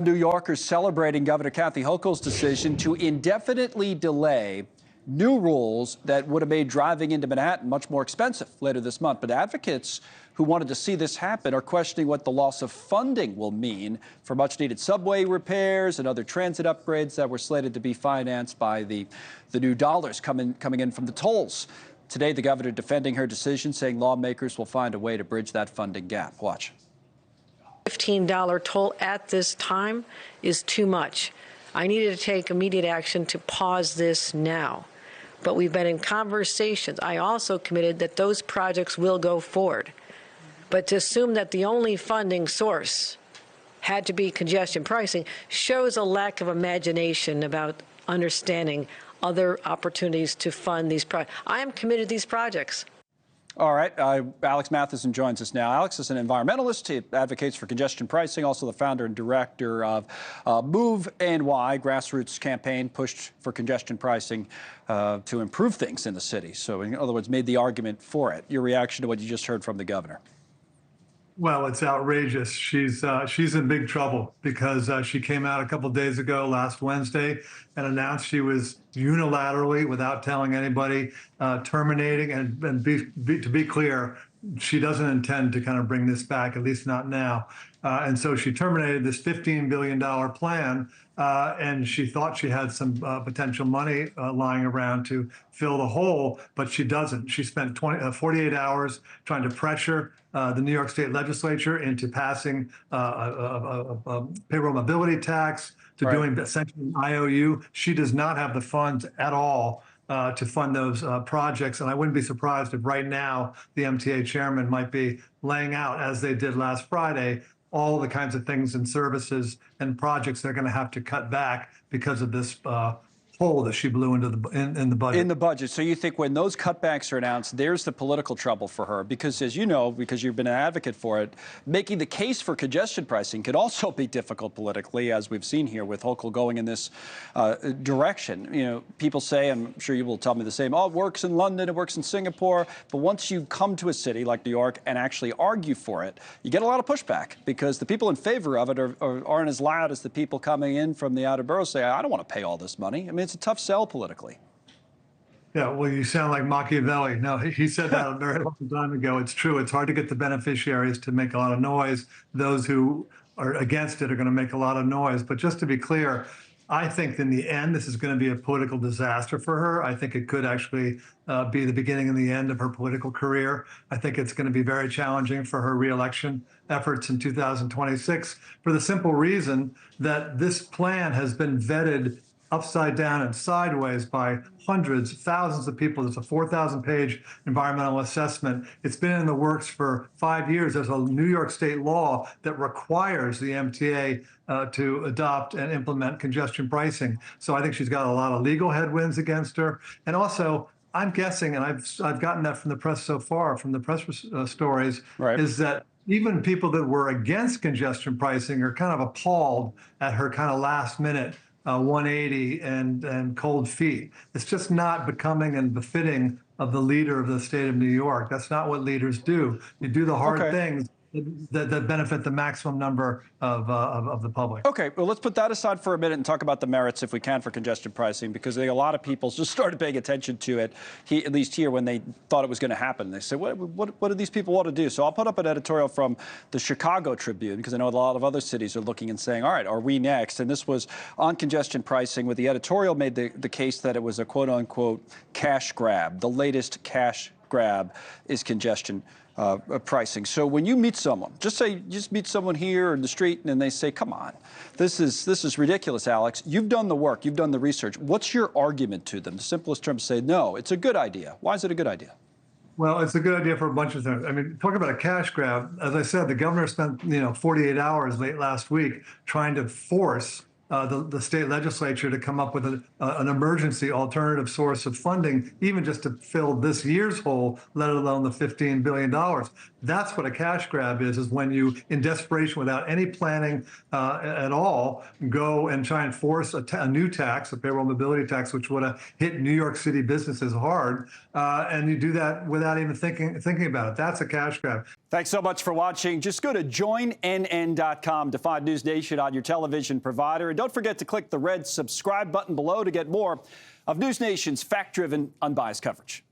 New Yorkers celebrating Governor Kathy Hochul's decision to indefinitely delay new rules that would have made driving into Manhattan much more expensive later this month. But advocates who wanted to see this happen are questioning what the loss of funding will mean for much-needed subway repairs and other transit upgrades that were slated to be financed by the new dollars coming in from the tolls. Today, the governor defending her decision, saying lawmakers will find a way to bridge that funding gap. Watch. $15 toll at this time is too much. I needed to take immediate action to pause this now. But we've been in conversations. I also committed that those projects will go forward. But to assume that the only funding source had to be congestion pricing shows a lack of imagination about understanding other opportunities to fund these projects. I am committed to these projects. All right. Alex Mattheissen joins us now. Alex is an environmentalist. He advocates for congestion pricing, also the founder and director of Move NY, grassroots campaign pushed for congestion pricing to improve things in the city. So, in other words, made the argument for it. Your reaction to what you just heard from the governor? Well, it's outrageous. She's in big trouble because she came out a couple of days ago, last Wednesday, and announced she was unilaterally, without telling anybody, terminating. And to be clear, she doesn't intend to kind of bring this back, at least not now. And so she terminated this $15 billion plan, and she thought she had some potential money lying around to fill the hole, but she doesn't. She spent 48 hours trying to pressure the New York State legislature into passing a payroll mobility tax, to doing essentially an IOU. She does not have the funds at all to fund those projects. And I wouldn't be surprised if right now the MTA chairman might be laying out, as they did last Friday, all the kinds of things and services and projects they're going to have to cut back because of this hole that she blew into in the budget. In the budget. So you think when those cutbacks are announced, there's the political trouble for her, because as you know, because you've been an advocate for it, making the case for congestion pricing could also be difficult politically, as we've seen here with Hochul going in this direction. You know, people say, I'm sure you will tell me the same, oh, it works in London, it works in Singapore. But once you come to a city like New York and actually argue for it, you get a lot of pushback because the people in favor of it aren't as loud as the people coming in from the outer boroughs say, I don't want to pay all this money. I mean, it's a tough sell politically. Yeah, well, you sound like Machiavelli. No, he said that a very long time ago. It's true. It's hard to get the beneficiaries to make a lot of noise. Those who are against it are going to make a lot of noise. But just to be clear, I think in the end, this is going to be a political disaster for her. I think it could actually be the beginning and the end of her political career. I think it's going to be very challenging for her reelection efforts in 2026 for the simple reason that this plan has been vetted upside down and sideways by hundreds, thousands of people. It's a 4,000-page environmental assessment. It's been in the works for 5 years. There's a New York State law that requires the MTA to adopt and implement congestion pricing. So I think she's got a lot of legal headwinds against her. And also, I'm guessing, and I've gotten that from the press so far, from the press stories, is that even people that were against congestion pricing are kind of appalled at her kind of last-minute 180 and cold feet. It's just not becoming and befitting of the leader of the state of New York. That's not what leaders do. You do the hard things that benefit the maximum number of the public. Okay, well, let's put that aside for a minute and talk about the merits, if we can, for congestion pricing, because a lot of people just started paying attention to it, at least here, when they thought it was going to happen. They said, what do these people want to do? So I'll put up an editorial from the Chicago Tribune, because I know a lot of other cities are looking and saying, all right, are we next? And this was on congestion pricing, where the editorial made the case that it was a quote-unquote cash grab. The latest cash grab is congestion pricing. So when you meet someone, just meet someone here in the street, and they say, come on, this is ridiculous, Alex. You've done the work. You've done the research. What's your argument to them? The simplest term, say, no, it's a good idea. Why is it a good idea? Well, it's a good idea for a bunch of things. I mean, talk about a cash grab. As I said, the governor spent 48 hours late last week trying to force the state legislature to come up with an emergency alternative source of funding, even just to fill this year's hole, let alone the $15 billion. That's what a cash grab is when you, in desperation, without any planning at all, go and try and force a new tax, a payroll mobility tax, which would have hit New York City businesses hard, and you do that without even thinking about it. That's a cash grab. Thanks so much for watching. Just go to joinnn.com to find News Nation on your television provider. And don't forget to click the red subscribe button below to get more of News Nation's fact-driven, unbiased coverage.